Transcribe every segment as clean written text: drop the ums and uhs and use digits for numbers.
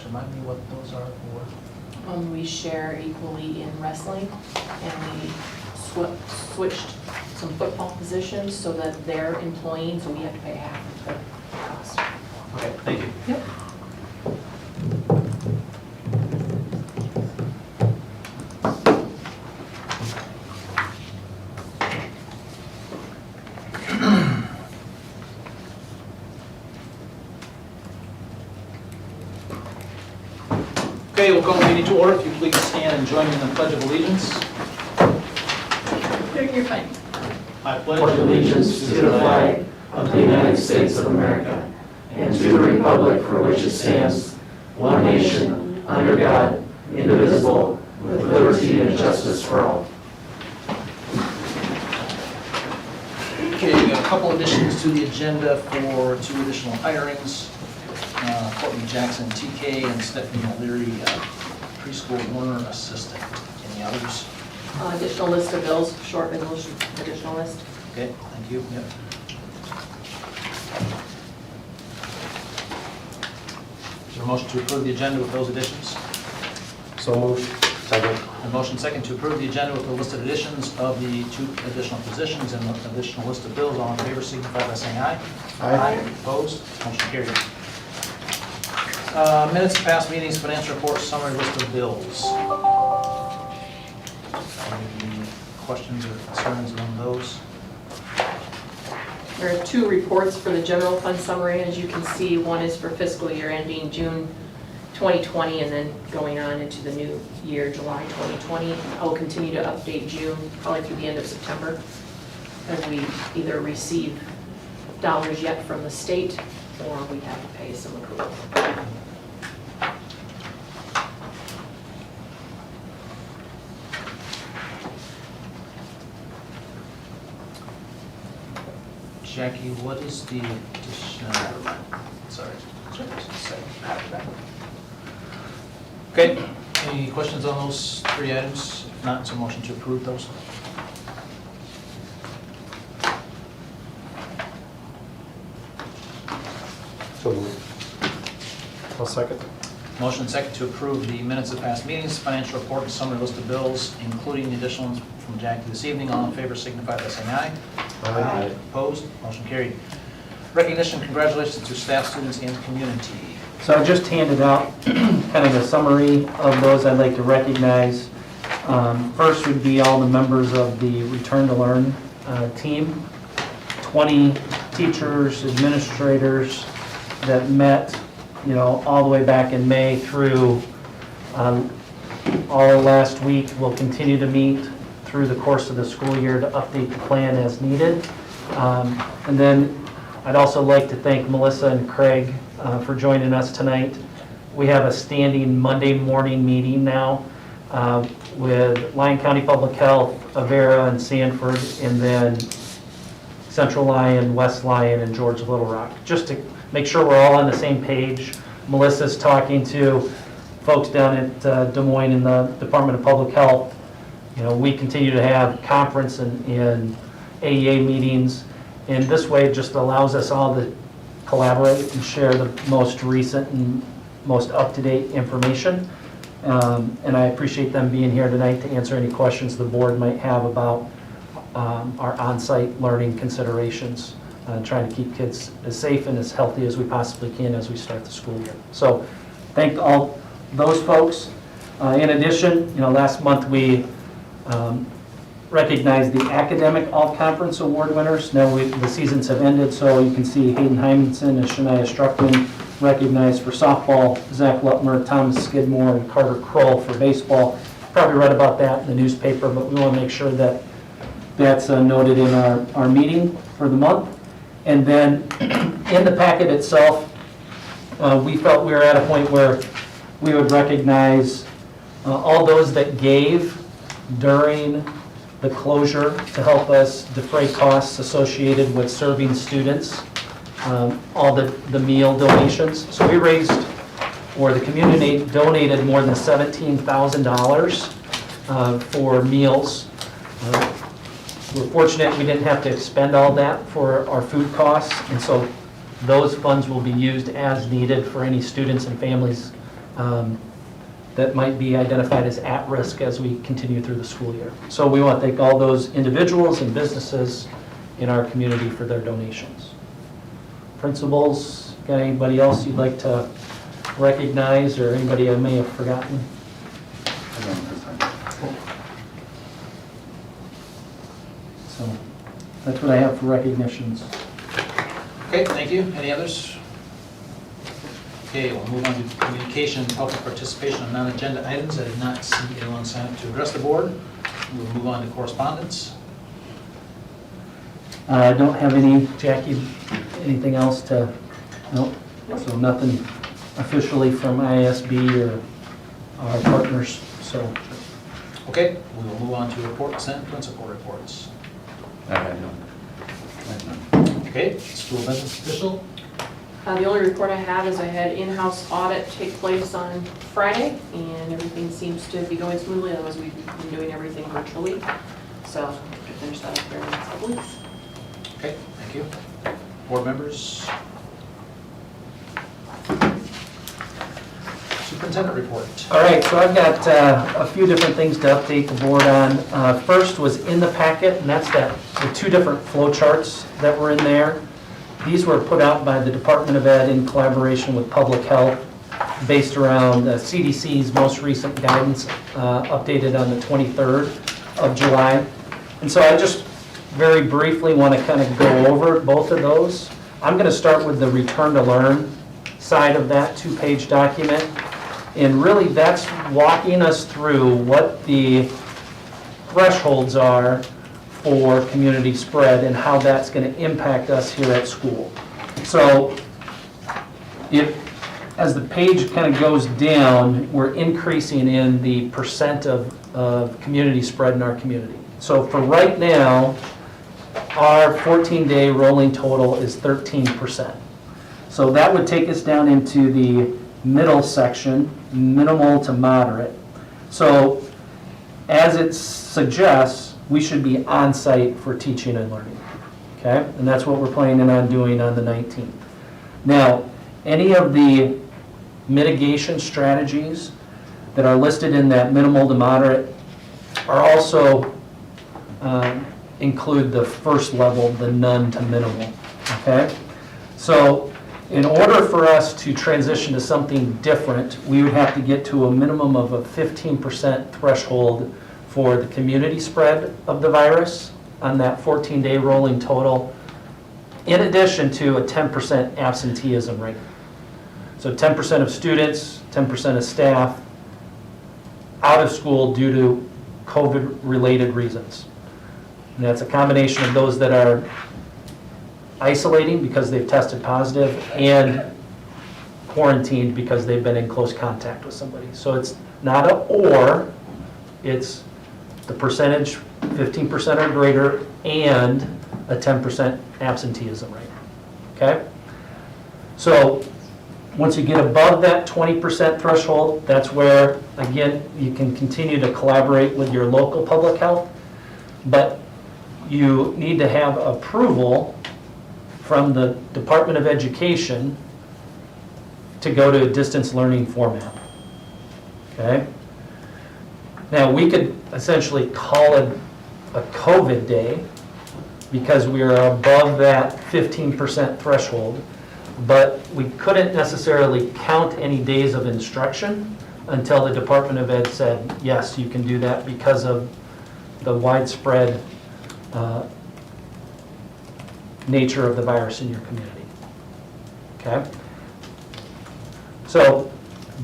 remind me what those are for? We share equally in wrestling, and we switched some football positions so that they're employing, so we have to pay half of the cost. Okay, thank you. Yep. Okay, we'll call the meeting to order. If you please stand and join me in the Pledge of Allegiance. You're fine. I pledge allegiance to the flag of the United States of America and to the republic for which it stands, one nation, under God, indivisible, with liberty and justice for all. Okay, we got a couple additions to the agenda for 2 additional hirings. Courtney Jackson, TK, and Stephanie O'Leary, preschool learner assistant. Any others? Additional list of bills, short resolution, additional list. Okay, thank you. Yep. Is there a motion to approve the agenda with those additions? So moved. Second. A motion second to approve the agenda with the listed additions of the 2 additional positions and the additional list of bills. All in favor signify by saying aye. Aye. Opposed? Motion carried. Minutes of past meetings, financial report, summary list of bills. Any questions or concerns on those? There are 2 reports for the general fund summary. As you can see, one is for fiscal year ending June 2020 and then going on into the new year, July 2020. I will continue to update June, probably through the end of September, as we either receive dollars yet from the state or we have to pay some accrual. Jackie, what is the addition? Sorry. Okay, any questions on those 3 items? If not, it's a motion to approve those. So moved. I'll second. Motion second to approve the minutes of past meetings, financial report, and summary list of bills, including the additional ones from Jackie this evening. All in favor signify by saying aye. Aye. Opposed? Motion carried. Recognition, congratulations to staff, students, and community. So I just handed out kind of a summary of those I'd like to recognize. First would be all the members of the Return to Learn team. 20 teachers, administrators that met, all the way back in May through all last week. We'll continue to meet through the course of the school year to update the plan as needed. And then I'd also like to thank Melissa and Craig for joining us tonight. We have a standing Monday morning meeting now with Lyon County Public Health, Avera, and Sanford, and then Central Lyon, West Lyon, and George Little Rock, just to make sure we're all on the same page. Melissa's talking to folks down at Des Moines in the Department of Public Health. We continue to have conference and AEA meetings, and this way it just allows us all to collaborate and share the most recent and most up-to-date information. And I appreciate them being here tonight to answer any questions the board might have about our on-site learning considerations, trying to keep kids as safe and as healthy as we possibly can as we start the school year. So thank all those folks. In addition, last month we recognized the Academic All-Conference Award winners. Now the seasons have ended, so you can see Hayden Hymanson and Shania Struckman recognized for softball, Zach Lutmer, Thomas Skidmore, and Carter Kroll for baseball. Probably read about that in the newspaper, but we want to make sure that that's noted in our meeting for the month. And then in the packet itself, we felt we were at a point where we would recognize all those that gave during the closure to help us defray costs associated with serving students, all the meal donations. So we raised, or the community donated more than $17,000 for meals. We're fortunate we didn't have to expend all that for our food costs, and so those funds will be used as needed for any students and families that might be identified as at risk as we continue through the school year. So we want to thank all those individuals and businesses in our community for their donations. Principals, got anybody else you'd like to recognize, or anybody I may have forgotten? So that's what I have for recognitions. Okay, thank you. Any others? Okay, we'll move on to communication and public participation on non-agenda items. I did not see anyone sign up to address the board. We'll move on to correspondence. I don't have any, Jackie, anything else to, nope, so nothing officially from ISB or our partners, so. Okay, we will move on to reports and principal reports. I have none. Okay, school business official. The only report I have is I had in-house audit take place on Friday, and everything seems to be going smoothly, otherwise we've been doing everything virtually. So we'll finish that up here in the next couple weeks. Okay, thank you. Board members. Superintendent report. All right, so I've got a few different things to update the board on. First was in the packet, and that's the two different flow charts that were in there. These were put out by the Department of Ed in collaboration with Public Health, based around the CDC's most recent guidance, updated on the 23rd of July. And so I just very briefly want to kind of go over both of those. I'm going to start with the return to learn side of that two-page document. And really that's walking us through what the thresholds are for community spread and how that's going to impact us here at school. So as the page kind of goes down, we're increasing in the percent of community spread in our community. So for right now, our 14-day rolling total is 13%. So that would take us down into the middle section, minimal to moderate. So as it suggests, we should be on site for teaching and learning, okay? And that's what we're planning on doing on the 19th. Now, any of the mitigation strategies that are listed in that minimal to moderate are also include the first level, the none to minimal, okay? So in order for us to transition to something different, we would have to get to a minimum of a 15% threshold for the community spread of the virus on that 14-day rolling total, in addition to a 10% absenteeism rate. So 10% of students, 10% of staff out of school due to COVID-related reasons. And that's a combination of those that are isolating because they've tested positive and quarantined because they've been in close contact with somebody. So it's not a or, it's the percentage, 15% or greater, and a 10% absenteeism rate, okay? So once you get above that 20% threshold, that's where, again, you can continue to collaborate with your local public health, but you need to have approval from the Department of Education to go to a distance learning format, okay? Now, we could essentially call it a COVID day because we are above that 15% threshold, but we couldn't necessarily count any days of instruction until the Department of Ed said, yes, you can do that because of the widespread nature of the virus in your community, okay? So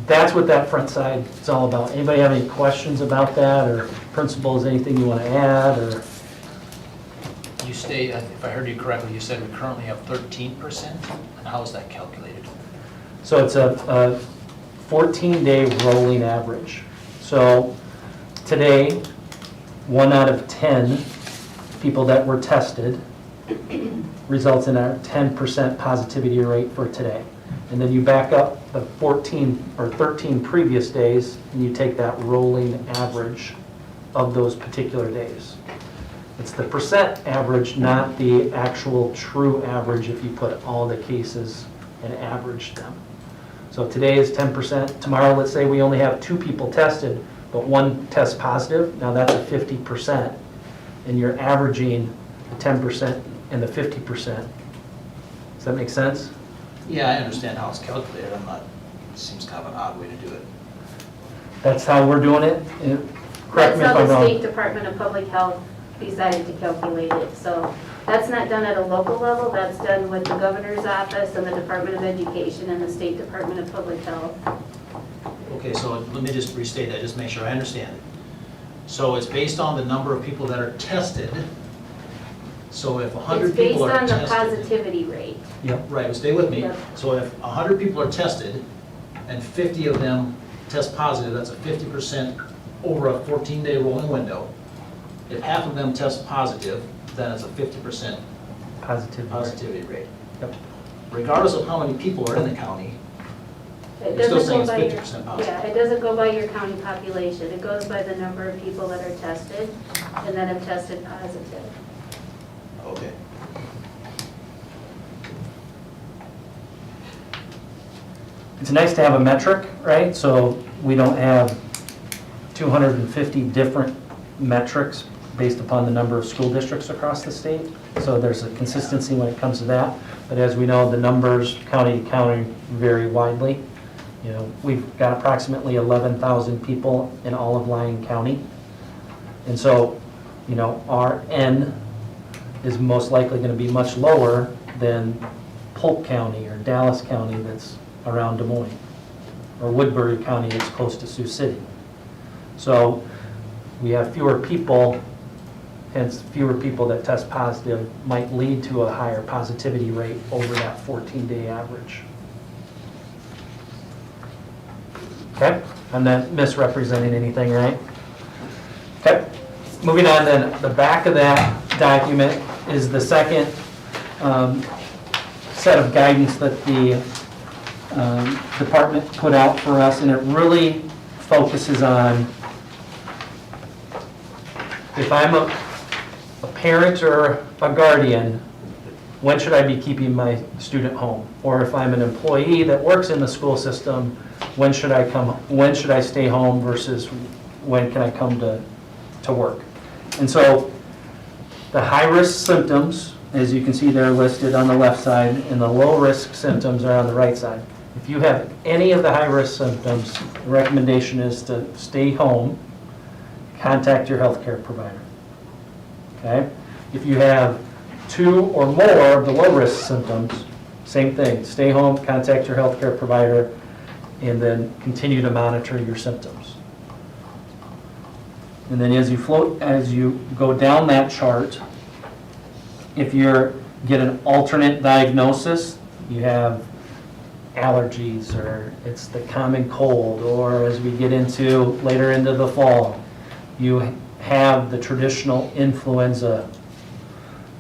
that's what that front side is all about. Anybody have any questions about that, or principals, anything you want to add, or? You stay, if I heard you correctly, you said we currently have 13%, and how is that calculated? So it's a 14-day rolling average. So today, 1 out of 10 people that were tested results in a 10% positivity rate for today. And then you back up the 14 or 13 previous days, and you take that rolling average of those particular days. It's the percent average, not the actual true average if you put all the cases and average them. So today is 10%. Tomorrow, let's say we only have 2 people tested, but 1 tests positive. Now that's a 50%. And you're averaging the 10% and the 50%. Does that make sense? Yeah, I understand how it's calculated, I'm not, it seems kind of an odd way to do it. That's how we're doing it? Correct That's me if how I'm the wrong. State Department of Public Health decided to calculate it. So that's not done at a local level, that's done with the governor's office and the Department of Education and the State Department of Public Health. Okay, so let me just restate that, just make sure I understand it. So it's based on the number of people that are tested. So if 100 It's based people are on the tested. positivity rate. Right, stay with me. Yep. So if 100 people are tested and 50 of them test positive, that's a 50% over a 14-day rolling window. If half of them test positive, then it's a 50% positivity rate. Yep. Regardless of how many people are in the county, It you're still doesn't saying go it's by 50% your, positive. yeah, it doesn't go by your county population. It goes by the number of people that are tested and that have tested positive. Okay. It's nice to have a metric, right? So we don't have 250 different metrics based upon the number of school districts across the state. So there's a consistency when it comes to that. But as we know, the numbers county to county vary widely. You know, we've got approximately 11,000 people in all of Lyon County. And so, you know, our N is most likely going to be much lower than Polk County or Dallas County that's around Des Moines, or Woodbury County that's close to Sioux City. So we have fewer people, hence fewer people that test positive might lead to a higher positivity rate over that 14-day average. Okay, I'm not misrepresenting anything, right? Okay, moving on then, the back of that document is the second set of guidance that the department put out for us, and it really focuses on if I'm a parent or a guardian, when should I be keeping my student home? Or if I'm an employee that works in the school system, when should I stay home versus when can I come to work? And so the high-risk symptoms, as you can see, they're listed on the left side, and the low-risk symptoms are on the right side. If you have any of the high-risk symptoms, the recommendation is to stay home, contact your healthcare provider. Okay? If you have 2 or more of the low-risk symptoms, same thing, stay home, contact your healthcare provider, and then continue to monitor your symptoms. And then as you go down that chart, if you get an alternate diagnosis, you have allergies, or it's the common cold, or as we get into later into the fall, you have the traditional influenza.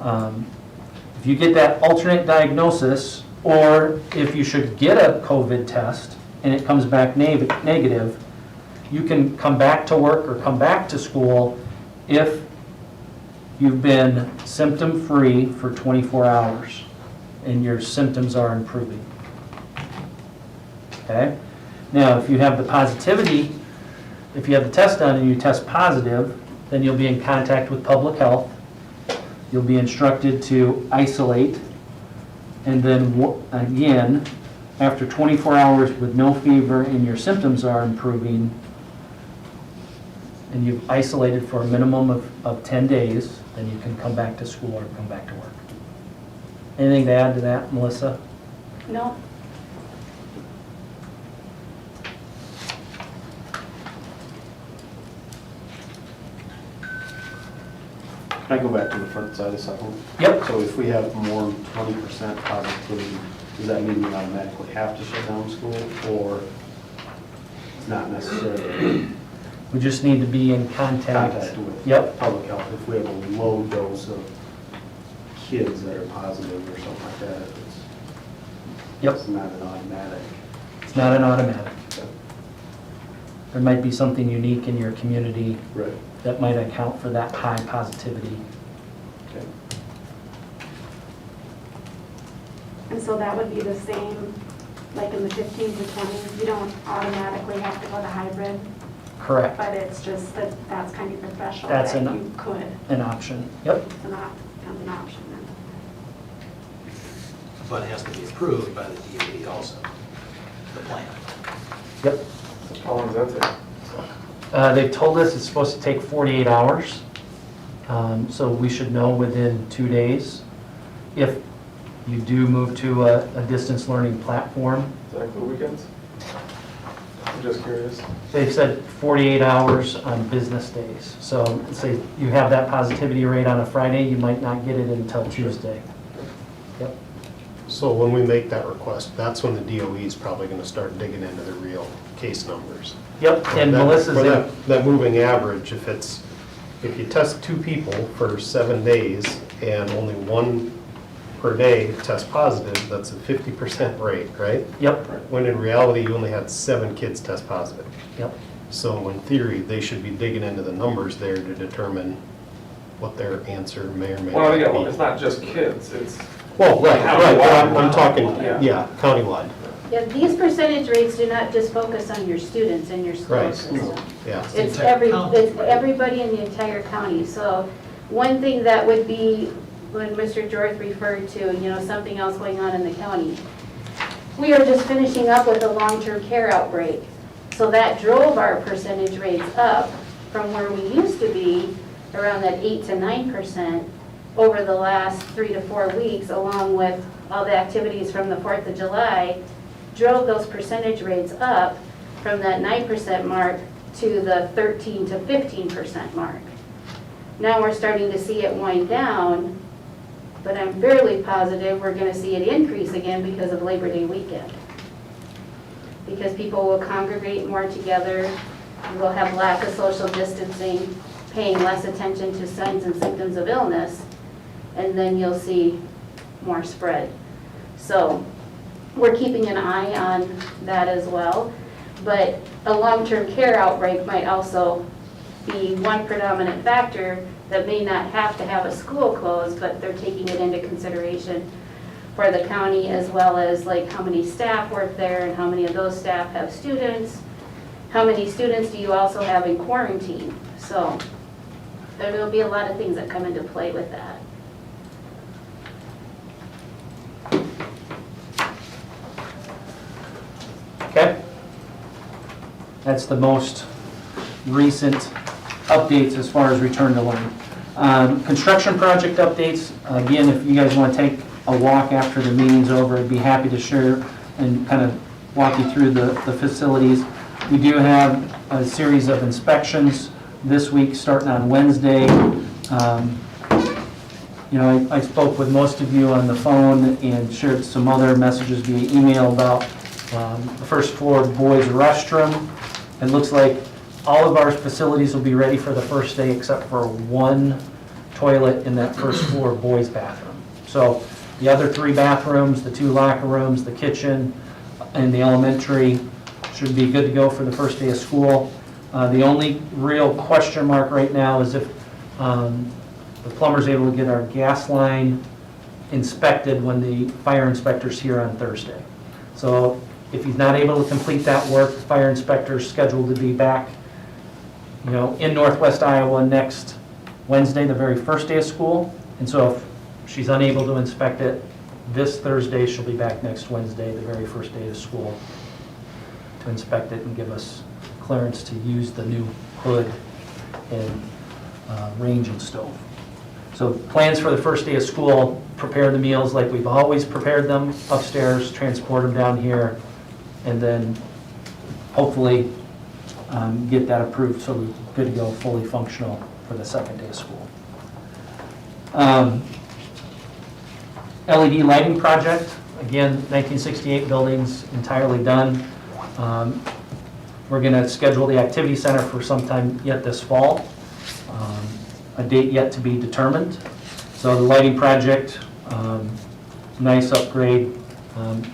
If you get that alternate diagnosis, or if you should get a COVID test and it comes back negative, you can come back to work or come back to school if you've been symptom-free for 24 hours and your symptoms are improving. Okay? Now, if you have the positivity, if you have the test done and you test positive, then you'll be in contact with public health. You'll be instructed to isolate. And then again, after 24 hours with no fever and your symptoms are improving, and you've isolated for a minimum of 10 days, then you can come back to school or come back to work. Anything to add to that, Melissa? No? Can I go back to the front side a second? Yep. So if we have more than 20% positivity, does that mean we automatically have to shut down school, or it's not necessarily We just need to be in contact. contact with Yep. public health? If we have a low dose of kids that are positive or something like that, Yep. it's not an automatic. It's not an automatic. There might be something unique in your community Right. that might account for that high positivity. Okay. And so that would be the same like in the 15 to 20s, you don't automatically have to go to hybrid, Correct, but it's just that that's kind of your threshold That's that an- you could. an option. Yep, It's becomes an option then. But it has to be approved by the DOE also, the plan. yep. How long does that take? They've told us it's supposed to take 48 hours, so we should know within 2 days. If you do move to a distance learning platform, Does that include weekends? I'm just curious. they've said 48 hours on business days. So say you have that positivity rate on a Friday, you might not get it until Tuesday. Yep, So when we make that request, that's when the DOE is probably going to start digging into the real case numbers. yep, and That- Melissa's for in. that moving average, if you test 2 people for 7 days and only 1 per day test positive, that's a 50% rate, right? Yep, When in reality, you only had 7 kids test positive. yep, So in theory, they should be digging into the numbers there to determine what their answer may or may Well, not again, be. it's not just kids, it's, Well, right, but I'm talking, Yeah. yeah, countywide, Yeah, these percentage rates do not just focus on your students and your school Right. system. yeah. the It's entire county. it's everybody in the entire county. So one thing that would be, when Mr. Jorth referred to, something else going on in the county. We are just finishing up with a long-term care outbreak. So that drove our percentage rates up from where we used to be, around that 8 to 9% over the last 3 to 4 weeks, along with all the activities from the 4th of July, drove those percentage rates up from that 9% mark to the 13 to 15% mark. Now we're starting to see it wind down, but I'm fairly positive we're going to see it increase again because of Labor Day weekend. Because people will congregate more together, we'll have lack of social distancing, paying less attention to signs and symptoms of illness, and then you'll see more spread. So we're keeping an eye on that as well, but a long-term care outbreak might also be one predominant factor that may not have to have a school closed, but they're taking it into consideration for the county, as well as like how many staff work there and how many of those staff have students. How many students do you also have in quarantine? So there will be a lot of things that come into play with that. okay. That's the most recent updates as far as return to learning. Construction project updates, again, if you guys want to take a walk after the meeting's over, I'd be happy to share and kind of walk you through the facilities. We do have a series of inspections this week, starting on Wednesday. I spoke with most of you on the phone and shared some other messages via email about the first floor boys restroom. It looks like all of our facilities will be ready for the first day except for one toilet in that first floor boys bathroom. So the other 3 bathrooms, the 2 locker rooms, the kitchen, and the elementary should be good to go for the first day of school. The only real question mark right now is if the plumber's able to get our gas line inspected when the fire inspector's here on Thursday. So if he's not able to complete that work, the fire inspector's scheduled to be back, in Northwest Iowa next Wednesday, the very first day of school. And so if she's unable to inspect it this Thursday, she'll be back next Wednesday, the very first day of school, to inspect it and give us clearance to use the new hood and range and stove. So plans for the first day of school, prepare the meals like we've always prepared them upstairs, transport them down here, and then hopefully get that approved so we're good to go, fully functional for the second day of school. LED lighting project, again, 1968 buildings entirely done. We're going to schedule the activity center for sometime yet this fall. A date yet to be determined. So the lighting project, nice upgrade.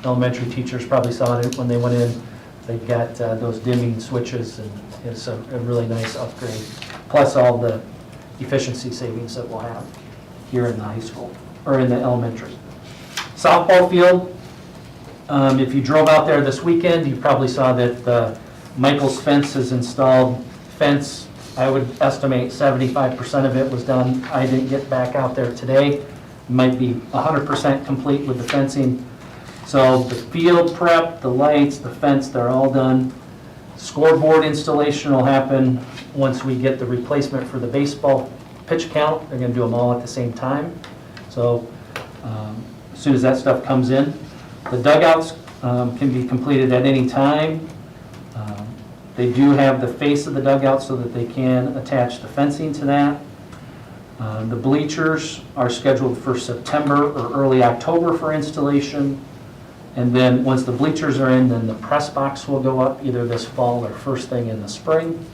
Elementary teachers probably saw it when they went in. They've got those dimming switches, and it's a really nice upgrade. Plus all the efficiency savings that we'll have here in the high school, or in the elementary. Softball field, If you drove out there this weekend, you probably saw that Michael's Fence has installed fence. I would estimate 75% of it was done. I didn't get back out there today. Might be 100% complete with the fencing. So the field prep, the lights, the fence, they're all done. Scoreboard installation will happen once we get the replacement for the baseball pitch count. They're gonna do them all at the same time. So as soon as that stuff comes in, the dugouts can be completed at any time. They do have the face of the dugout so that they can attach the fencing to that. The bleachers are scheduled for September or early October for installation. And then once the bleachers are in, then the press box will go up either this fall or first thing in the spring.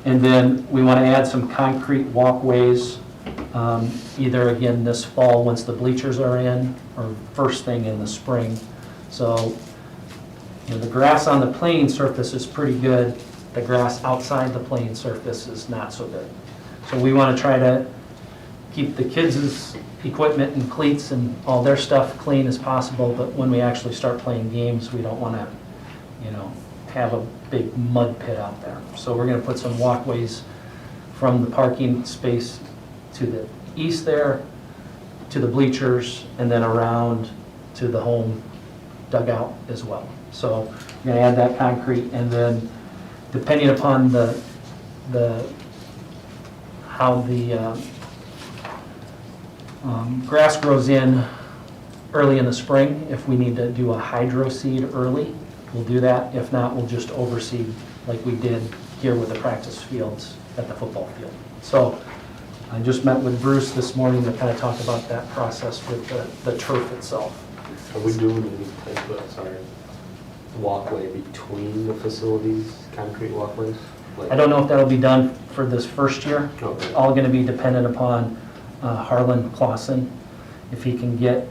And then we want to add some concrete walkways, either again this fall once the bleachers are in or first thing in the spring. So the grass on the playing surface is pretty good. The grass outside the playing surface is not so good. So we want to try to keep the kids' equipment and cleats and all their stuff clean as possible, but when we actually start playing games, we don't want to, have a big mud pit out there. So we're going to put some walkways from the parking space to the east there, to the bleachers, and then around to the home dugout as well. So we're going to add that concrete, and then depending upon how the grass grows in early in the spring, if we need to do a hydro seed early, we'll do that. If not, we'll just overseed like we did here with the practice fields at the football field. So I just met with Bruce this morning to kind of talk about that process with the turf itself. Are we doing any type of, walkway between the facilities, concrete walkways? I don't know if that'll be done for this first year. Okay. All going to be dependent upon Harlan Clausen, if he can get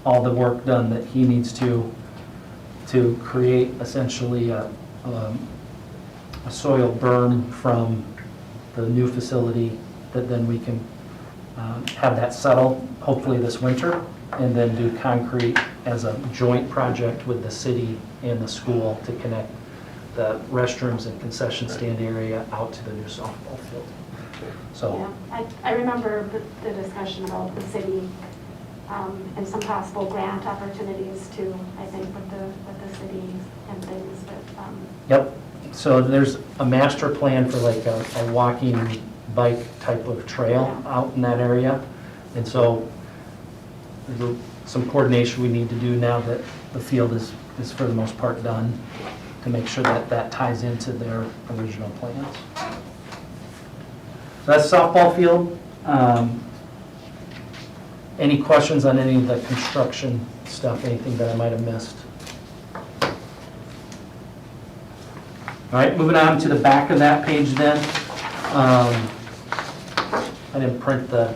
all the work done that he needs to create essentially a soil berm from the new facility, that then we can have that settle hopefully this winter, and then do concrete as a joint project with the city and the school to connect the restrooms and concession stand area out to the new softball field. So, Yeah, I remember the discussion about the city and some possible grant opportunities too, I think, with the city and things, but. yep. So there's a master plan for like a walking bike type of trail out in that area. And so there's some coordination we need to do now that the field is for the most part done, to make sure that that ties into their original plans. So that's softball field. Any questions on any of the construction stuff, anything that I might have missed? All right, moving on to the back of that page then. I didn't print the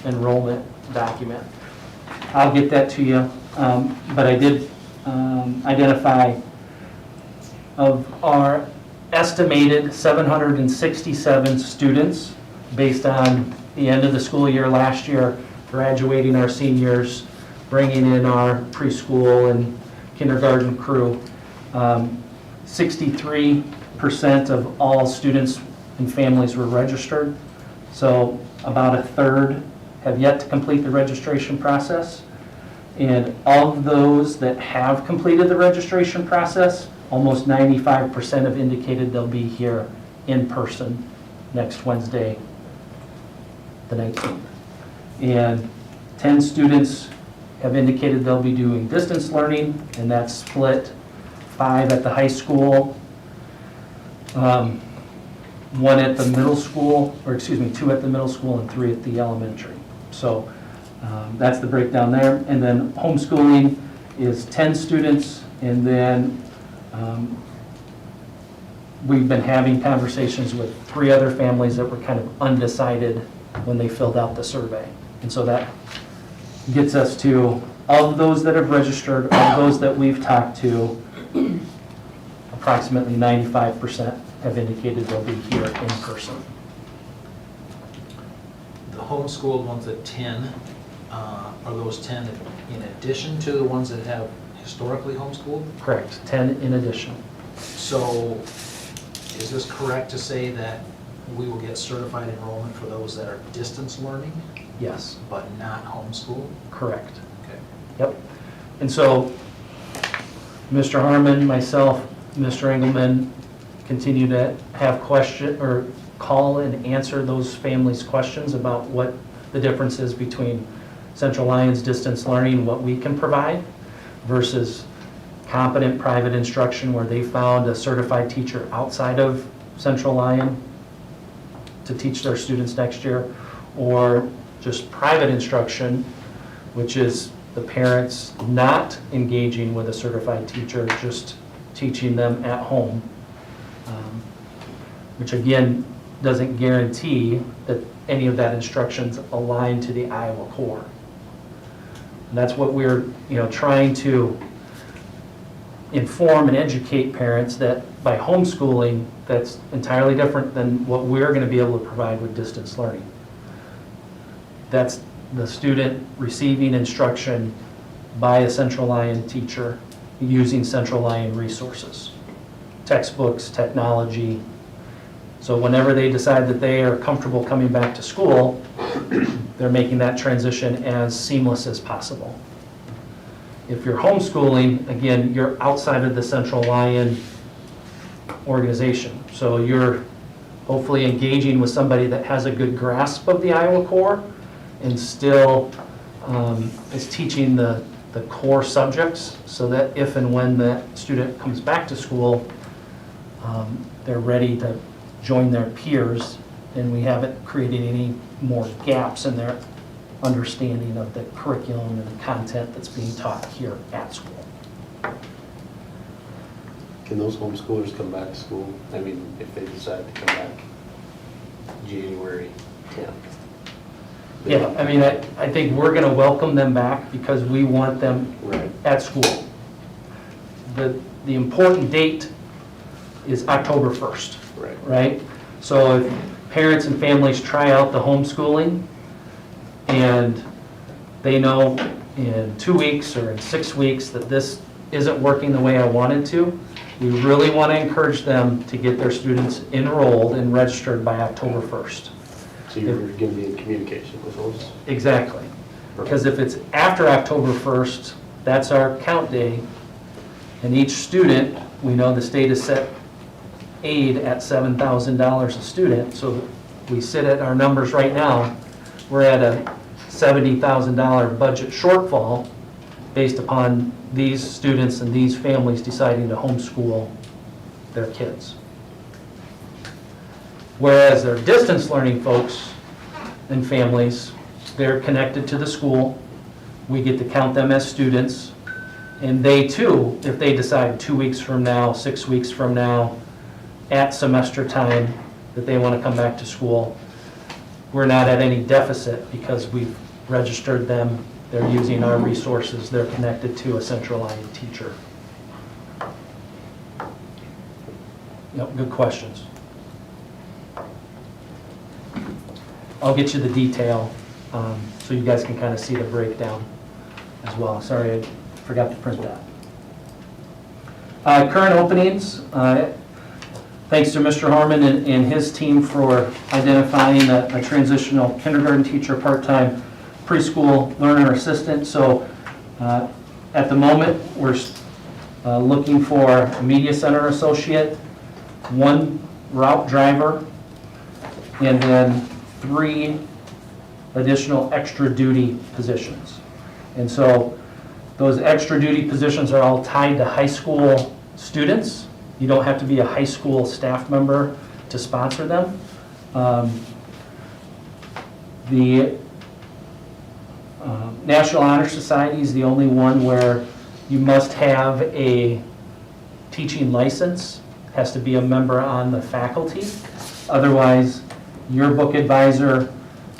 enrollment document. I'll get that to you, but I did identify of our estimated 767 students based on the end of the school year last year, graduating our seniors, bringing in our preschool and kindergarten crew. 63% of all students and families were registered, so about a third have yet to complete the registration process. And of those that have completed the registration process, almost 95% have indicated they'll be here in person next Wednesday, the 19th. And 10 students have indicated they'll be doing distance learning, and that's split 5 at the high school, 1 at the middle school, or excuse me, 2 at the middle school and 3 at the elementary. So that's the breakdown there. And then homeschooling is 10 students, and then we've been having conversations with 3 other families that were kind of undecided when they filled out the survey. And so that gets us to, of those that have registered, of those that we've talked to, approximately 95% have indicated they'll be here in person. The homeschooled ones at 10, are those 10 in addition to the ones that have historically homeschooled? Correct, 10 in addition. So is this correct to say that we will get certified enrollment for those that are distance learning Yes, but not homeschooled? correct. Okay. Yep. And so, Mr. Harmon, myself, Mr. Engelman continue to have question, or call and answer those families' questions about what the difference is between Central Lyon's distance learning, what we can provide, versus competent private instruction where they found a certified teacher outside of Central Lyon to teach their students next year, or just private instruction, which is the parents not engaging with a certified teacher, just teaching them at home, which again, doesn't guarantee that any of that instruction's aligned to the Iowa core. And that's what we're, trying to inform and educate parents that by homeschooling, that's entirely different than what we're going to be able to provide with distance learning. That's the student receiving instruction by a Central Lyon teacher using Central Lyon resources, textbooks, technology. So whenever they decide that they are comfortable coming back to school, they're making that transition as seamless as possible. If you're homeschooling, again, you're outside of the Central Lyon organization. So you're hopefully engaging with somebody that has a good grasp of the Iowa core and still is teaching the core subjects so that if and when that student comes back to school, they're ready to join their peers, and we haven't created any more gaps in their understanding of the curriculum and the content that's being taught here at school. Can those homeschoolers come back to school? I mean, if they decide to come back January 10th? Yeah, I mean, I think we're going to welcome them back because we want them Right. at school. The important date is October 1st. Right. Right? So if parents and families try out the homeschooling and they know in 2 weeks or in 6 weeks that this isn't working the way I wanted to, we really want to encourage them to get their students enrolled and registered by October 1st. So you're going to be in communication with those? Exactly. Because if it's after October 1st, that's our count day, and each student, we know the state has set aid at $7,000 a student, so we sit at our numbers right now, we're at a $70,000 budget shortfall based upon these students and these families deciding to homeschool their kids. Whereas their distance learning folks and families, they're connected to the school, we get to count them as students, and they too, if they decide 2 weeks from now, 6 weeks from now, at semester time, that they want to come back to school, we're not at any deficit because we've registered them, they're using our resources, they're connected to a Central Lyon teacher. Yep, good questions. I'll get you the detail so you guys can kind of see the breakdown as well. Sorry, I forgot to print that. Current openings, thanks to Mr. Harmon and his team for identifying a transitional kindergarten teacher, part-time preschool learner assistant. So at the moment, we're looking for a media center associate, 1 route driver, and then 3 additional extra duty positions. And so those extra duty positions are all tied to high school students. You don't have to be a high school staff member to sponsor them. The National Honor Society is the only one where you must have a teaching license, has to be a member on the faculty. Otherwise, your book advisor,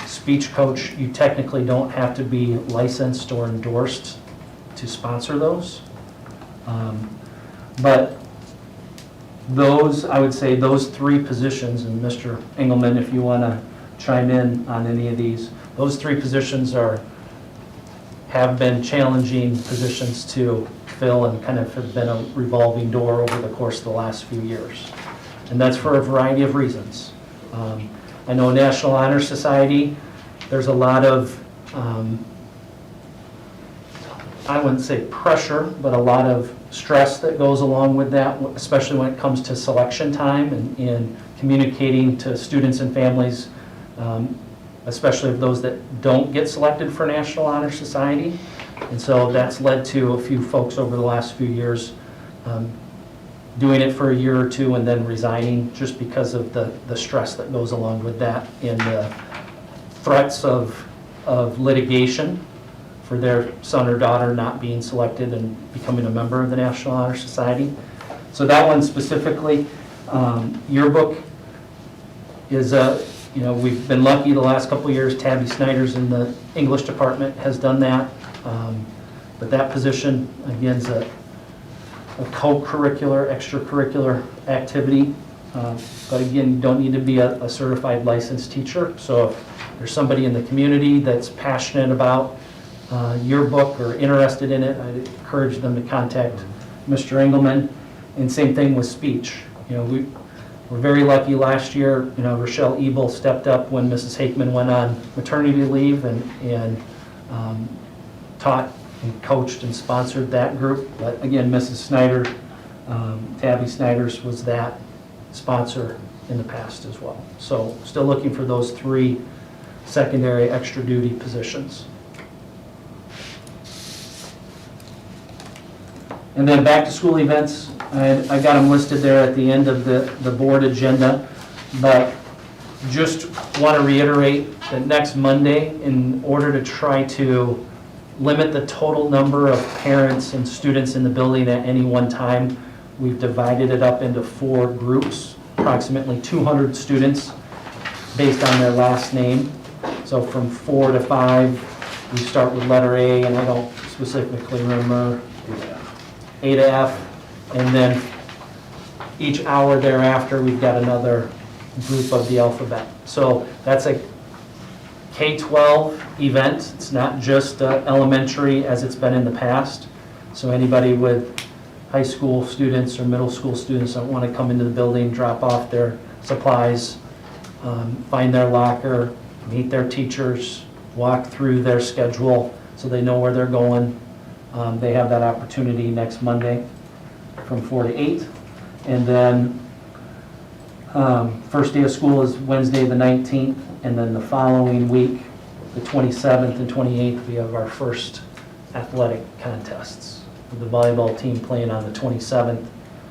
speech coach, you technically don't have to be licensed or endorsed to sponsor those. But those, I would say those 3 positions, and Mr. Engelman, if you want to chime in on any of these, those 3 positions are have been challenging positions to fill and kind of have been a revolving door over the course of the last few years. And that's for a variety of reasons. I know National Honor Society, there's a lot of, I wouldn't say pressure, but a lot of stress that goes along with that, especially when it comes to selection time and communicating to students and families, especially of those that don't get selected for National Honor Society. And so that's led to a few folks over the last few years doing it for a year or two and then resigning just because of the stress that goes along with that and the threats of litigation for their son or daughter not being selected and becoming a member of the National Honor Society. So that one specifically, yearbook is we've been lucky the last couple of years. Tabby Snyder's in the English department has done that. But that position, again, is a co-curricular, extracurricular activity. But again, you don't need to be a certified licensed teacher. So if there's somebody in the community that's passionate about yearbook or interested in it, I'd encourage them to contact Mr. Engelman. And same thing with speech. We're very lucky last year, Rochelle Ebel stepped up when Mrs. Hakeman went on maternity leave and taught and coached and sponsored that group. But again, Mrs. Snyder, Tabby Snyder's was that sponsor in the past as well. So still looking for those 3 secondary extra duty positions. And then back to school events, I got them listed there at the end of the board agenda, but just want to reiterate that next Monday, in order to try to limit the total number of parents and students in the building at any one time, we've divided it up into 4 groups, approximately 200 students based on their last name. So from 4 to 5, we start with letter A, and I don't specifically remember, A to F, and then each hour thereafter, we've got another group of the alphabet. So that's a K-12 event. It's not just elementary as it's been in the past. So anybody with high school students or middle school students that want to come into the building, drop off their supplies, find their locker, meet their teachers, walk through their schedule so they know where they're going. They have that opportunity next Monday from 4 to 8. And then first day of school is Wednesday the 19th, and then the following week, the 27th and 28th, we have our first athletic contests. With the volleyball team playing on the 27th,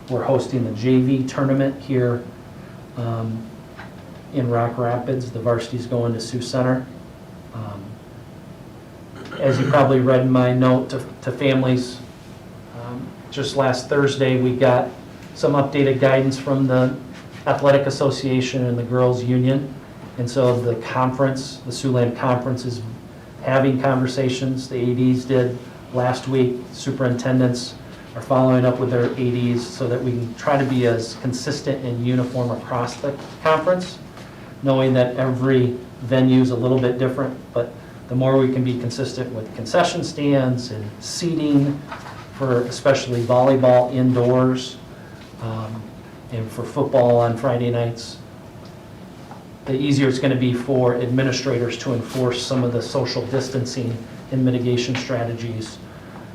we're hosting the JV tournament here in Rock Rapids. The varsity's going to Sioux Center. As you probably read in my note to families, just last Thursday we got some updated guidance from the Athletic Association and the Girls Union. And so the conference, the Siouxland Conference, is having conversations. The ADs did last week. Superintendents are following up with their ADs so that we can try to be as consistent and uniform across the conference, knowing that every venue is a little bit different, but the more we can be consistent with concession stands and seating for especially volleyball indoors and for football on Friday nights, the easier it's going to be for administrators to enforce some of the social distancing and mitigation strategies.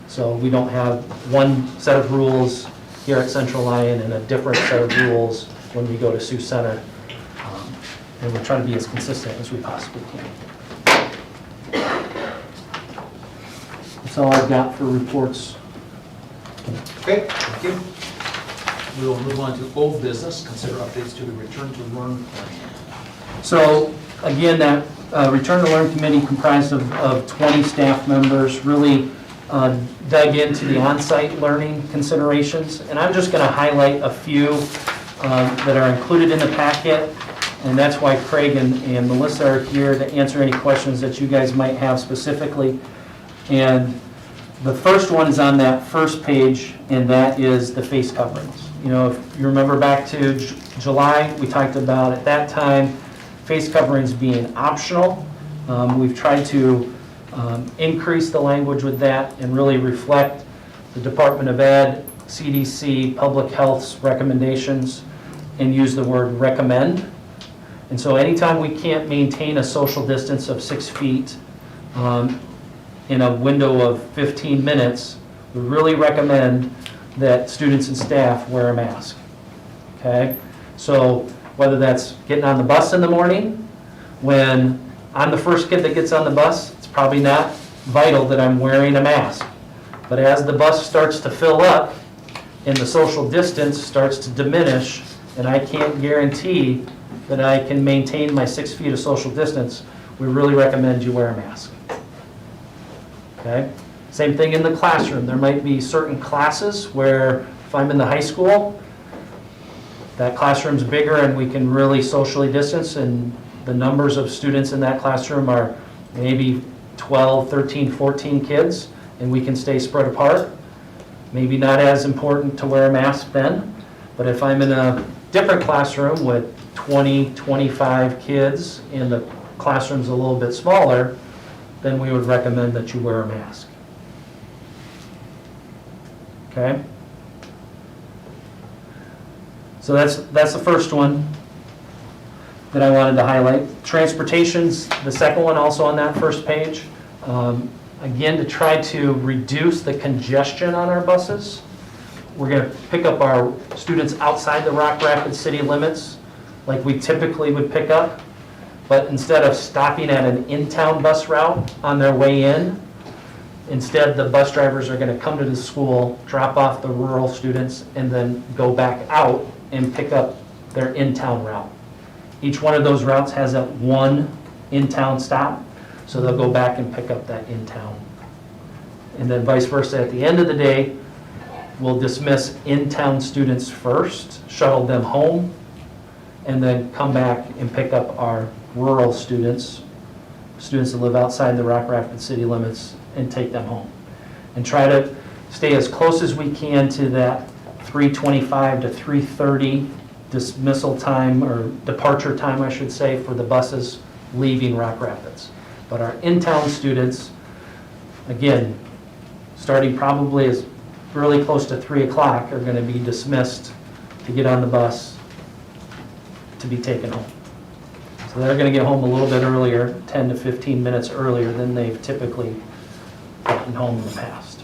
So we don't have one set of rules here at Central Lyon and a different set of rules when we go to Sioux Center. And we're trying to be as consistent as we possibly can. That's all I've got for reports. Okay, thank you. We will move on to old business, consider updates to the Return to Learn plan. So again, that Return to Learn committee comprised of 20 staff members really dug into the on-site learning considerations. And I'm just going to highlight a few that are included in the packet. And that's why Craig and Melissa are here to answer any questions that you guys might have specifically. And the first one is on that first page, and that is the face coverings. If you remember back to July, we talked about at that time face coverings being optional. We've tried to increase the language with that and really reflect the Department of Ed, CDC, Public Health's recommendations, and use the word recommend. And so anytime we can't maintain a social distance of 6 feet in a window of 15 minutes, we really recommend that students and staff wear a mask. Okay? So whether that's getting on the bus in the morning, when I'm the first kid that gets on the bus, it's probably not vital that I'm wearing a mask. But as the bus starts to fill up and the social distance starts to diminish, and I can't guarantee that I can maintain my 6 feet of social distance, we really recommend you wear a mask. Okay? Same thing in the classroom. There might be certain classes where if I'm in the high school, that classroom's bigger and we can really socially distance, and the numbers of students in that classroom are maybe 12, 13, 14 kids, and we can stay spread apart. Maybe not as important to wear a mask then, but if I'm in a different classroom with 20, 25 kids and the classroom's a little bit smaller, then we would recommend that you wear a mask. Okay? So that's the first one that I wanted to highlight. Transportation's the second one, also on that first page. Again, to try to reduce the congestion on our buses, we're going to pick up our students outside the Rock Rapids city limits like we typically would pick up, but instead of stopping at an in-town bus route on their way in, instead the bus drivers are going to come to the school, drop off the rural students, and then go back out and pick up their in-town route. Each one of those routes has that one in-town stop, so they'll go back and pick up that in-town. And then vice versa, at the end of the day, we'll dismiss in-town students first, shuttle them home, and then come back and pick up our rural students, students that live outside the Rock Rapids city limits, and take them home. And try to stay as close as we can to that 3:25 to 3:30 dismissal time, or departure time, I should say, for the buses leaving Rock Rapids. But our in-town students, again, starting probably as really close to 3 o'clock, are going to be dismissed to get on the bus to be taken home. So they're going to get home a little bit earlier, 10 to 15 minutes earlier than they've typically gotten home in the past.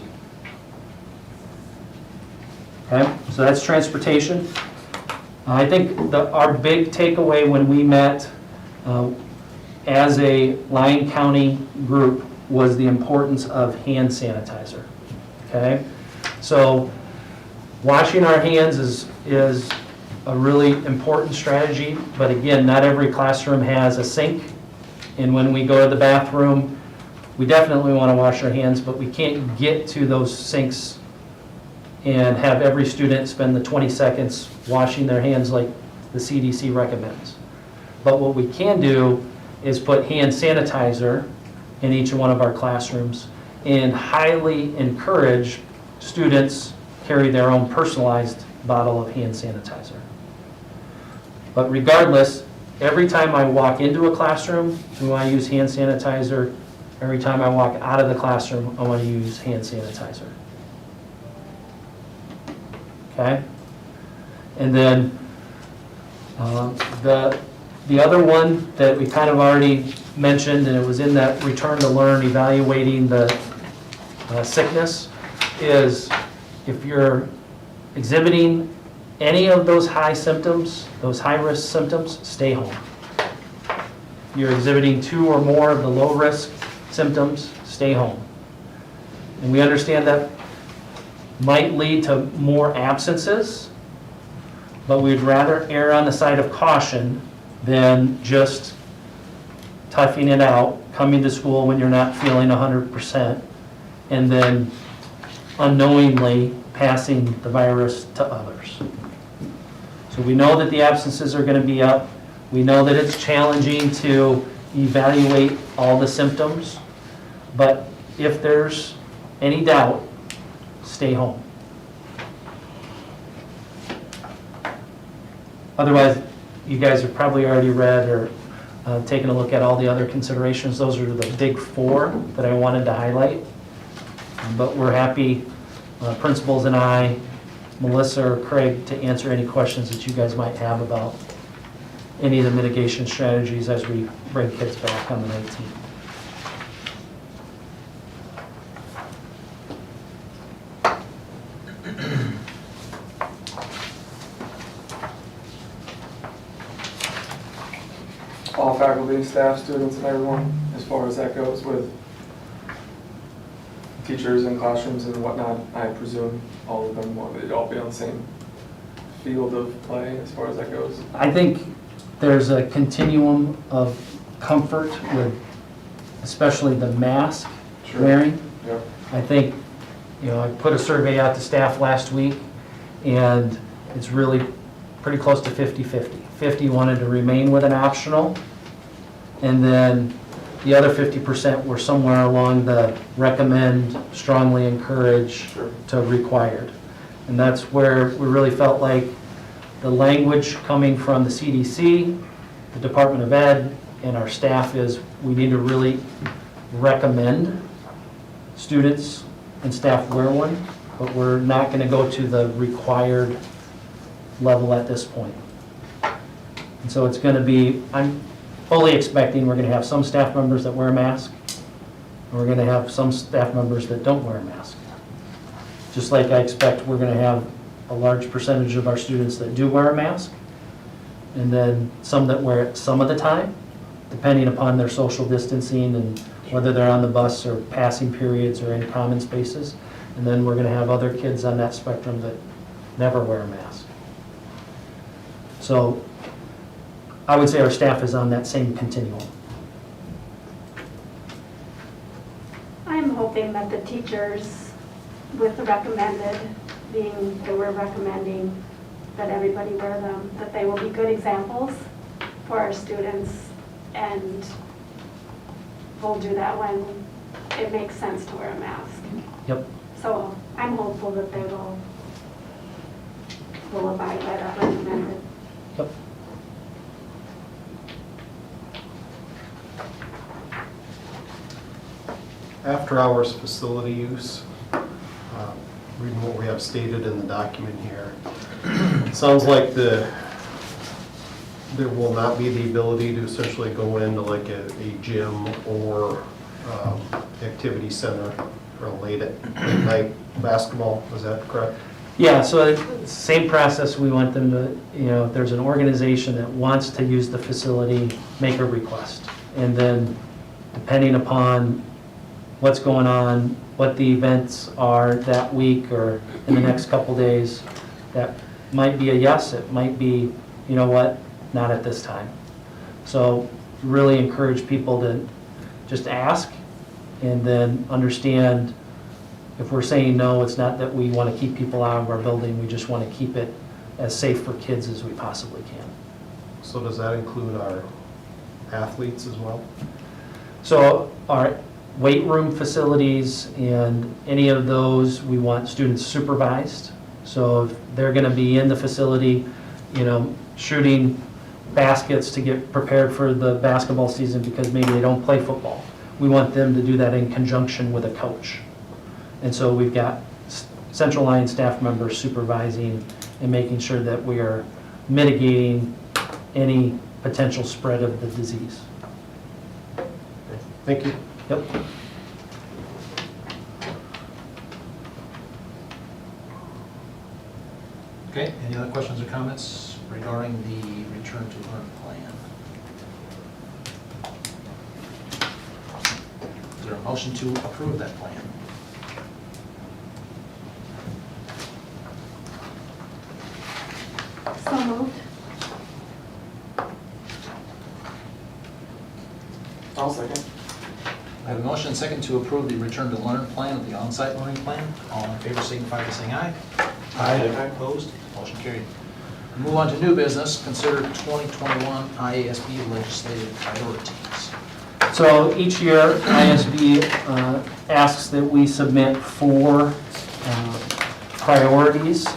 Okay, so that's transportation. I think our big takeaway when we met as a Lyon County group was the importance of hand sanitizer. Okay, so washing our hands is a really important strategy, but again, not every classroom has a sink, and when we go to the bathroom, we definitely want to wash our hands, but we can't get to those sinks and have every student spend the 20 seconds washing their hands like the CDC recommends. But what we can do is put hand sanitizer in each one of our classrooms and highly encourage students carry their own personalized bottle of hand sanitizer. But regardless, every time I walk into a classroom, we want to use hand sanitizer. Every time I walk out of the classroom, I want to use hand sanitizer. Okay? And then the other one that we kind of already mentioned, and it was in that return to learn, evaluating the sickness, is if you're exhibiting any of those high symptoms, those high-risk symptoms, stay home. If you're exhibiting 2 or more of the low-risk symptoms, stay home. And we understand that might lead to more absences, but we'd rather err on the side of caution than just toughing it out, coming to school when you're not feeling 100%, and then unknowingly passing the virus to others. So we know that the absences are going to be up. We know that it's challenging to evaluate all the symptoms, but if there's any doubt, stay home. Otherwise, you guys have probably already read or taken a look at all the other considerations. Those are the big four that I wanted to highlight. But we're happy, principals and I, Melissa or Craig, to answer any questions that you guys might have about any of the mitigation strategies as we bring kids back on the 19th. All faculty, staff, students, and everyone, as far as that goes with teachers and classrooms and whatnot, I presume all of them, they'd all be on the same field of play as far as that goes. I think there's a continuum of comfort with especially the mask wearing. Yep. I think, I put a survey out to staff last week, and it's really pretty close to 50-50. 50 wanted to remain with an optional, and then the other 50% were somewhere along the recommend, strongly encourage, to required. And that's where we really felt like the language coming from the CDC, the Department of Ed, and our staff is we need to really recommend students and staff wear one, but we're not going to go to the required level at this point. And so it's going to be, I'm fully expecting we're going to have some staff members that wear a mask, and we're going to have some staff members that don't wear a mask. Just like I expect we're going to have a large percentage of our students that do wear a mask, and then some that wear it some of the time, depending upon their social distancing and whether they're on the bus or passing periods or in common spaces. And then we're going to have other kids on that spectrum that never wear a mask. So I would say our staff is on that same continuum. I'm hoping that the teachers, with the recommended, being that we're recommending that everybody wear them, that they will be good examples for our students, and we'll do that when it makes sense to wear a mask. Yep. So I'm hopeful that they will abide by that recommended. Yep. After hours facility use, reading what we have stated in the document here, it sounds like there will not be the ability to essentially go into like a gym or activity center for a late night basketball, is that correct? Yeah, so it's the same process. We want them to, if there's an organization that wants to use the facility, make a request. And then depending upon what's going on, what the events are that week or in the next couple days, that might be a yes, it might be, you know what, not at this time. So really encourage people to just ask and then understand if we're saying no, it's not that we want to keep people out of our building, we just want to keep it as safe for kids as we possibly can. So does that include our athletes as well? So our weight room facilities and any of those, we want students supervised. So if they're going to be in the facility, shooting baskets to get prepared for the basketball season because maybe they don't play football, we want them to do that in conjunction with a coach. And so we've got Central Lyon staff members supervising and making sure that we are mitigating any potential spread of the disease. Thank you. Yep. Okay, any other questions or comments regarding the return to learn plan? Is there a motion to approve that plan? So moved. I'll second. I have a motion and second to approve the return to learn plan of the on-site learning plan. All in favor signify by saying aye. Aye. Opposed? Motion carried. Move on to new business. Consider 2021 IASB legislative priorities. So each year, ISB asks that we submit 4 priorities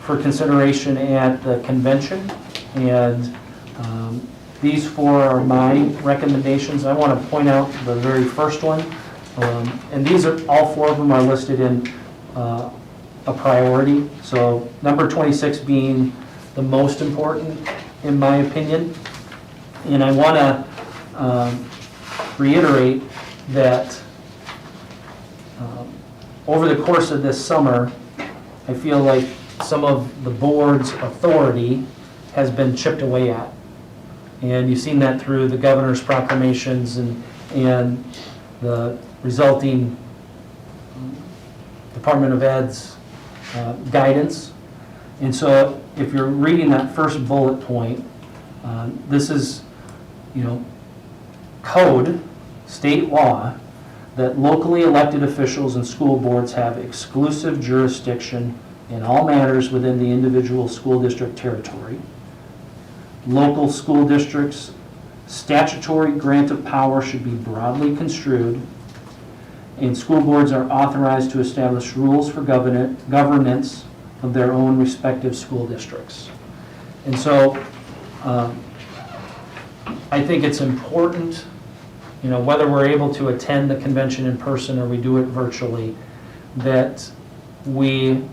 for consideration at the convention. And these four are my recommendations. I want to point out the very first one. And these are, all four of them are listed in a priority. So number 26 being the most important, in my opinion. And I want to reiterate that over the course of this summer, I feel like some of the board's authority has been chipped away at. And you've seen that through the governor's proclamations and the resulting Department of Ed's guidance. And so if you're reading that first bullet point, this is, code, state law, that locally elected officials and school boards have exclusive jurisdiction in all matters within the individual school district territory. Local school districts' statutory grant of power should be broadly construed, and school boards are authorized to establish rules for governance of their own respective school districts. And so I think it's important, whether we're able to attend the convention in person or we do it virtually, that we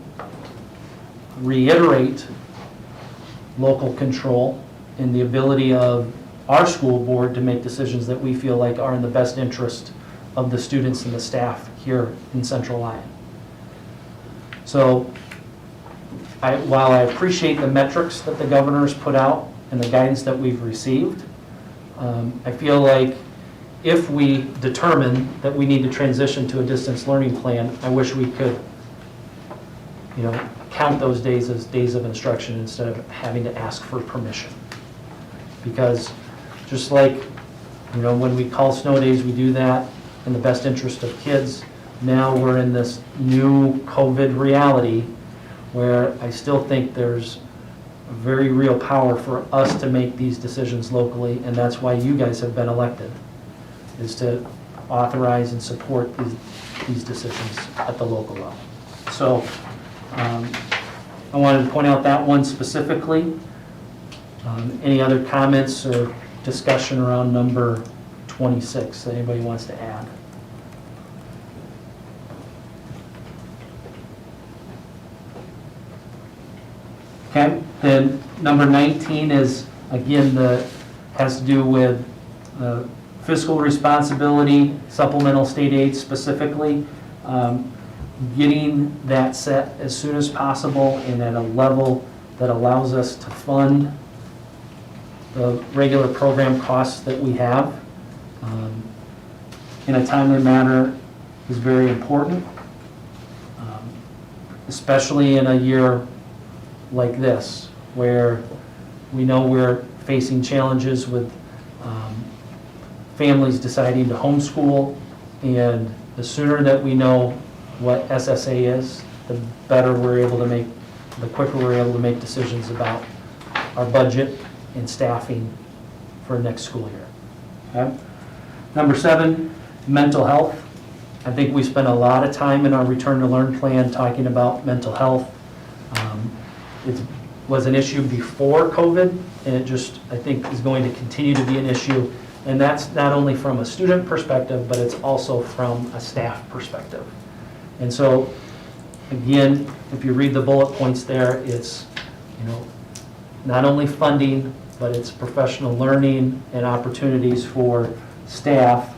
reiterate local control and the ability of our school board to make decisions that we feel like are in the best interest of the students and the staff here in Central Lyon. So while I appreciate the metrics that the governor's put out and the guidance that we've received, I feel like if we determine that we need to transition to a distance learning plan, I wish we could, count those days as days of instruction instead of having to ask for permission. Because just like, when we call snow days, we do that in the best interest of kids. Now we're in this new COVID reality where I still think there's a very real power for us to make these decisions locally, and that's why you guys have been elected, is to authorize and support these decisions at the local level. So I wanted to point out that one specifically. Any other comments or discussion around number 26 that anybody wants to add? Okay, then number 19 is, again, has to do with fiscal responsibility, supplemental state aid specifically, getting that set as soon as possible and at a level that allows us to fund the regular program costs that we have in a timely manner is very important, especially in a year like this, where we know we're facing challenges with families deciding to homeschool, and the sooner that we know what SSA is, the better we're able to make, the quicker we're able to make decisions about our budget and staffing for next school year. Okay? Number 7, mental health. I think we spent a lot of time in our Return to Learn plan talking about mental health. It was an issue before COVID, and it just, I think, is going to continue to be an issue. And that's not only from a student perspective, but it's also from a staff perspective. And so, again, if you read the bullet points there, it's, not only funding, but it's professional learning and opportunities for staff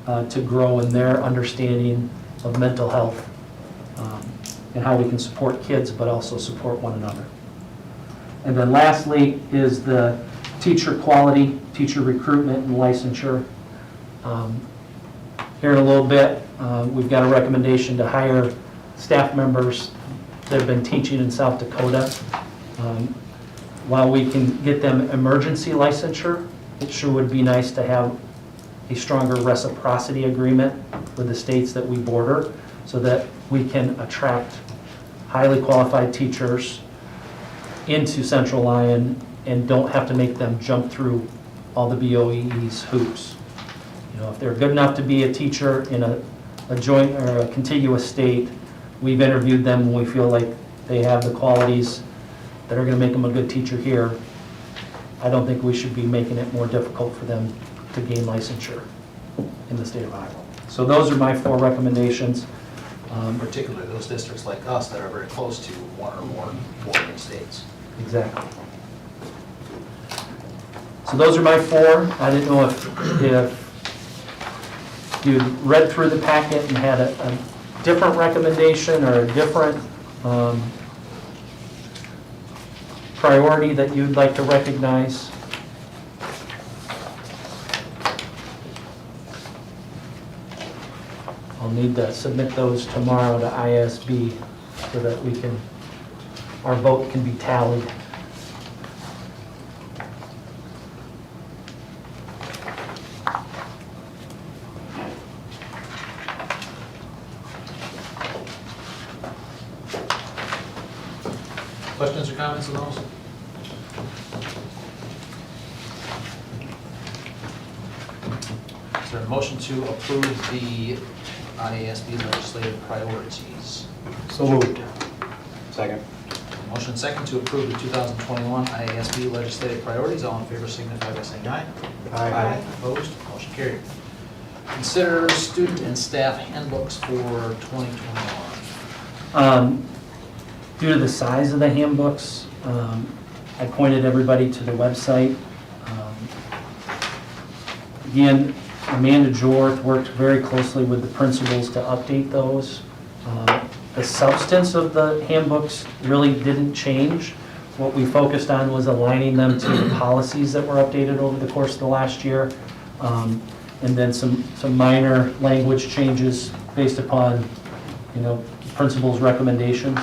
to grow in their understanding of mental health and how we can support kids, but also support one another. And then lastly is the teacher quality, teacher recruitment and licensure. Here in a little bit, we've got a recommendation to hire staff members that have been teaching in South Dakota. While we can get them emergency licensure, it sure would be nice to have a stronger reciprocity agreement with the states that we border so that we can attract highly qualified teachers into Central Lyon and don't have to make them jump through all the BOE's hoops. If they're good enough to be a teacher in a joint or a contiguous state, we've interviewed them and we feel like they have the qualities that are going to make them a good teacher here. I don't think we should be making it more difficult for them to gain licensure in the state of Iowa. So those are my 4 recommendations. Particularly those districts like us that are very close to one or more bordering states. Exactly. So those are my 4. I didn't know if you read through the packet and had a different recommendation or a different priority that you'd like to recognize. I'll need to submit those tomorrow to ISB so that our vote can be tallied. Questions or comments on those? Is there a motion to approve the IASB legislative priorities? So moved. Second. Motion second to approve the 2021 IASB legislative priorities. All in favor signify by saying aye. Aye. Opposed? Motion carried. Consider student and staff handbooks for 2021. Due to the size of the handbooks, I pointed everybody to the website. Again, Amanda Jorth worked very closely with the principals to update those. The substance of the handbooks really didn't change. What we focused on was aligning them to the policies that were updated over the course of the last year. And then some minor language changes based upon, principals' recommendations.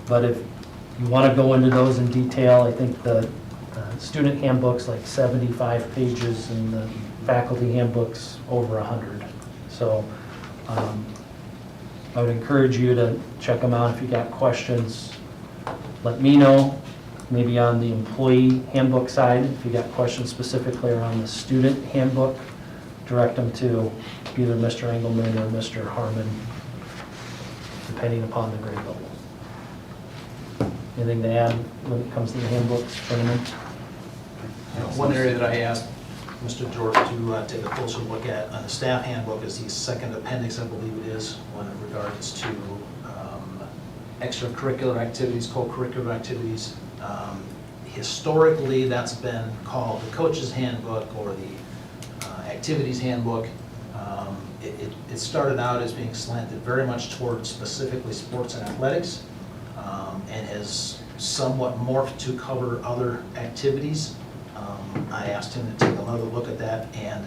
But if you want to go into those in detail, I think the student handbook's like 75 pages and the faculty handbook's over 100. So I would encourage you to check them out. If you got questions, let me know. Maybe on the employee handbook side, if you got questions specifically around the student handbook, direct them to either Mr. Engelman or Mr. Harmon, depending upon the grade level. Anything to add when it comes to the handbooks, gentlemen? One area that I asked Mr. George to take a closer look at on the staff handbook is the second appendix, I believe it is, when it regards to extracurricular activities, co-curricular activities. Historically, that's been called the coach's handbook or the activities handbook. It started out as being slanted very much towards specifically sports and athletics, and has somewhat morphed to cover other activities. I asked him to take another look at that and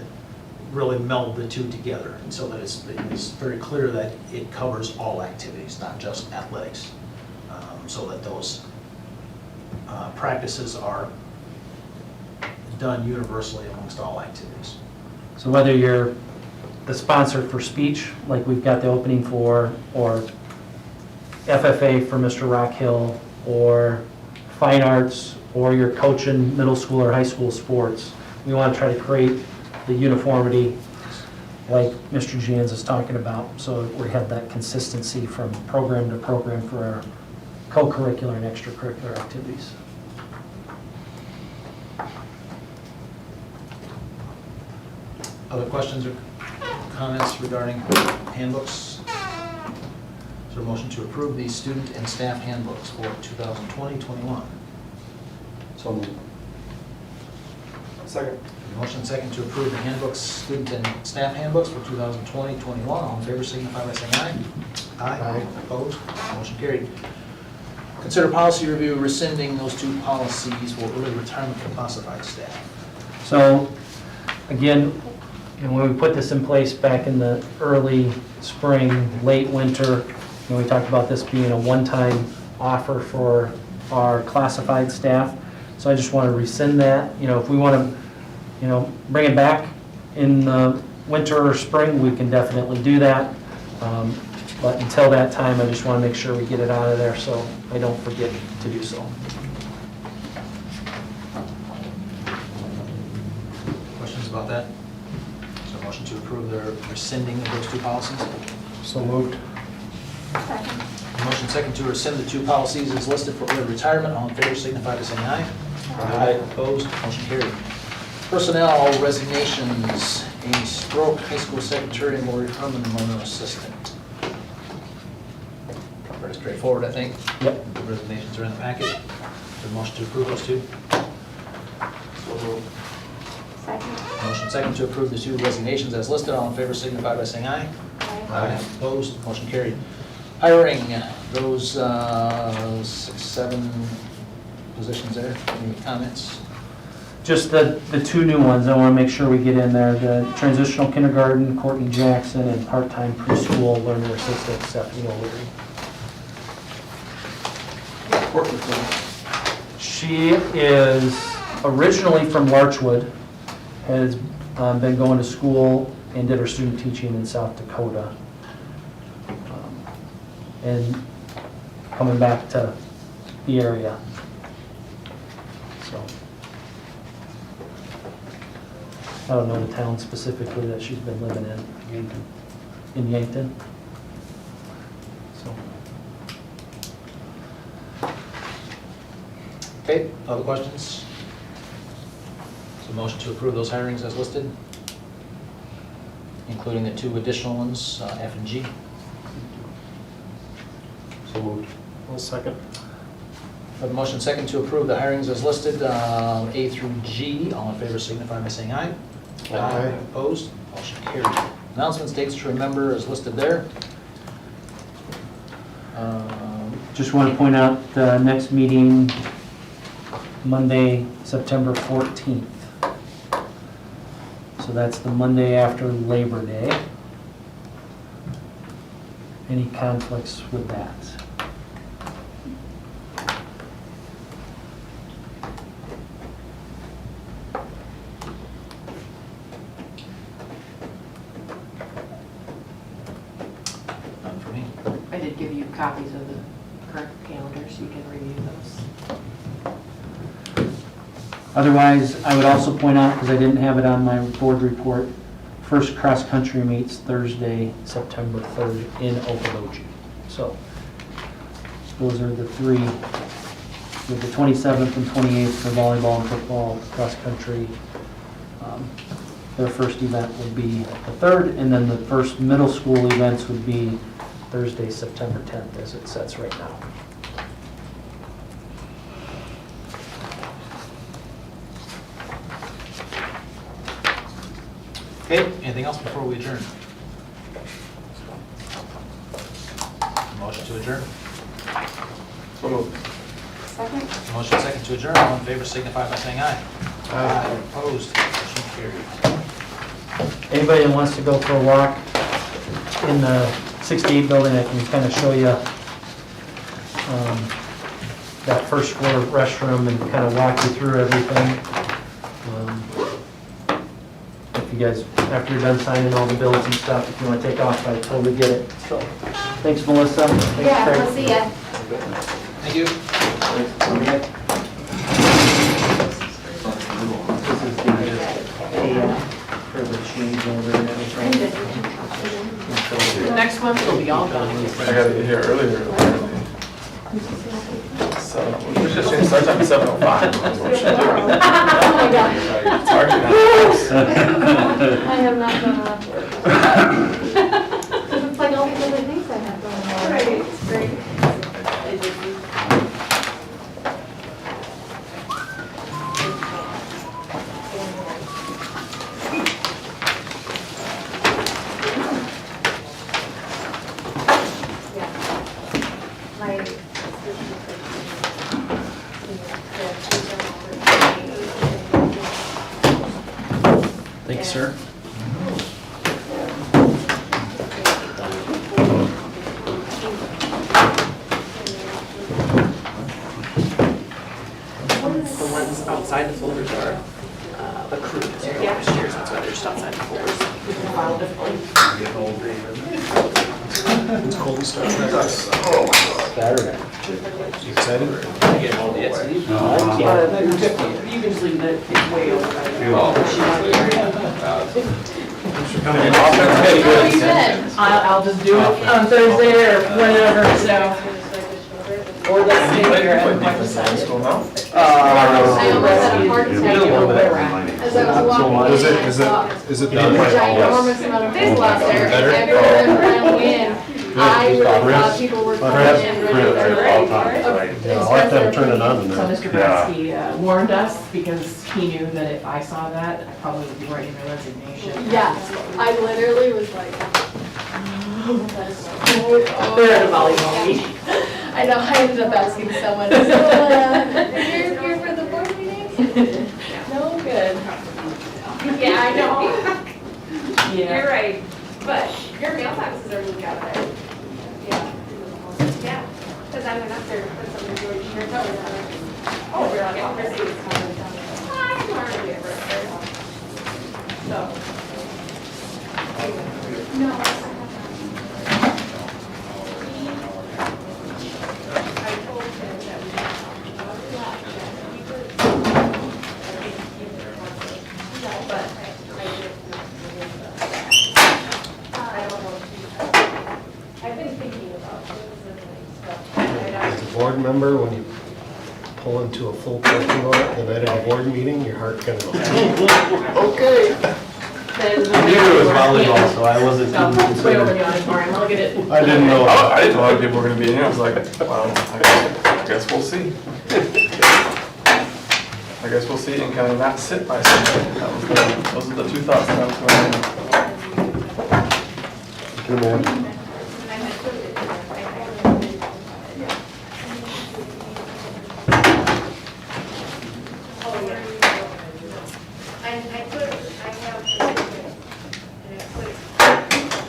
really meld the two together, and so that it's very clear that it covers all activities, not just athletics, so that those practices are done universally amongst all activities. So whether you're the sponsor for speech, like we've got the opening for, or FFA for Mr. Rockhill, or fine arts, or you're coaching middle school or high school sports, we want to try to create the uniformity like Mr. Jans is talking about, so we have that consistency from program to program for our co-curricular and extracurricular activities. Other questions or comments regarding handbooks? Is there a motion to approve the student and staff handbooks for 2020-21? So moved. Second. Motion second to approve the handbooks, student and staff handbooks for 2020-21. All in favor signify by saying aye. Aye. Opposed? Motion carried. Consider policy review rescinding those 2 policies for early retirement for classified staff. So, again, when we put this in place back in the early spring, late winter, we talked about this being a one-time offer for our classified staff. So I just want to rescind that. If we want to, bring it back in the winter or spring, we can definitely do that. But until that time, I just want to make sure we get it out of there so I don't forget to do so. Questions about that? Is there a motion to approve the rescinding of those 2 policies? So moved. Second. Motion second to rescind the 2 policies is listed for early retirement. All in favor signify by saying aye. Aye. Opposed, motion carried. Personnel resignations, Amy Stroke, high school secretary, and Lori Herman, learner assistant. Pretty straightforward, I think. Yep. The resignations are in the packet. Is there a motion to approve those two? Second. Motion second to approve the two resignations as listed. All in favor signify by saying aye. Aye. Opposed, motion carried. Hiring, those 6, 7 positions there. Any comments? Just the two new ones I want to make sure we get in there, the transitional kindergarten, Courtney Jackson, and part-time preschool learner assistant, Stephanie O'Leary. She is originally from Larchwood, has been going to school and did her student teaching in South Dakota. And coming back to the area. So, I don't know the town specifically that she's been living in. In Yankton. So, Okay, other questions? So motion to approve those hirings as listed, including the 2 additional ones, F and G. So moved. I'll second. We have a motion second to approve the hirings as listed, A through G. All in favor signify by saying aye. Aye. Opposed? Motion carried. Announcements, dates to remember is listed there. just want to point out the next meeting, Monday, September 14th. So that's the Monday after Labor Day. Any conflicts with that? None for me. I did give you copies of the current calendar, so you can review those. Otherwise, I would also point out, because I didn't have it on my board report, first cross-country meets Thursday, September 3rd in Okoboji. So those are the three, with the 27th and 28th for volleyball and football, cross-country. Their first event would be the 3rd, and then the first middle school events would be Thursday, September 10th, as it sets right now. Okay, anything else before we adjourn? Motion to adjourn? So moved. Second? Motion second to adjourn, all in favor signify by saying aye. Aye. Opposed, motion carried. Anybody that wants to go for a walk in the 68 building, I can kind of show you that first floor restroom and kind of walk you through everything. If you guys, after you're done signing all the bills and stuff, if you want to take off, I totally get it. So, thanks, Melissa. Thanks, Yeah, Craig. we'll see ya. Thank you. This is the, for the change order and everything. The next one will be all done. I gotta get here earlier. So, we should change start time to 7:05. Oh my God. It's hard to I have not done enough work. It's like all these other things I have going on. Right, it's great. Thank you, sir. The ones outside the folders are accrued. Last year's, that's why they're just outside the folders. We can file differently. It's cold and stuff. Saturday. You excited? You can just leave it, it's way over. I'll just do it on Thursday or whenever, so. Or let's see here. School now? I almost had a heart You attack know where we're at. as I was walking in. Is it, and I is saw it, is it the a ginormous amount of people out there, and Better? everyone ran in. I really thought people were coming in really Yeah, I'll have to turn it on So tonight. Mr. Bradsky warned us because he knew that if I saw that, I probably would be writing my resignation. Yeah, I literally was like. They're at a volleyball meeting. I know, I ended up asking someone, so, you're here for the board meeting? No, good. Yeah, I know. Yeah. You're right, but your mailboxes are moved out of there. Yeah. Yeah, because I went up there and put some of your shirts over there. Oh, you're on the opposite. I'm hardly ever there. So. No. I told him that we but I don't know. I've been thinking about stuff. As a board member, when you pull into a full parking lot the night of a board meeting, your heart kind of goes, okay. I knew it was volleyball, so I wasn't So, too way over concerned. the auditorium, look at it. I didn't know. I didn't know how many people were gonna be in here, I was like, well, I guess we'll see. I guess we'll see, and can I not sit by somebody? Those are the two thoughts that I was going Good man.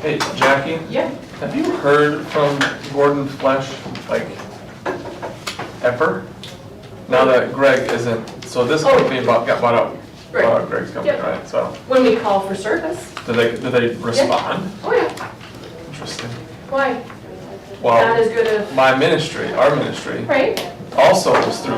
Hey, Jackie, Yeah. have you heard from Gordon Flesh, like, ever? Now that Greg isn't, so this company got bought out, Right. bought out Greg's company, Yep. right? So, When we call for service. did they respond? Oh, yeah. Interesting. Why? Not Well, as good a, my ministry, our ministry, right? also was through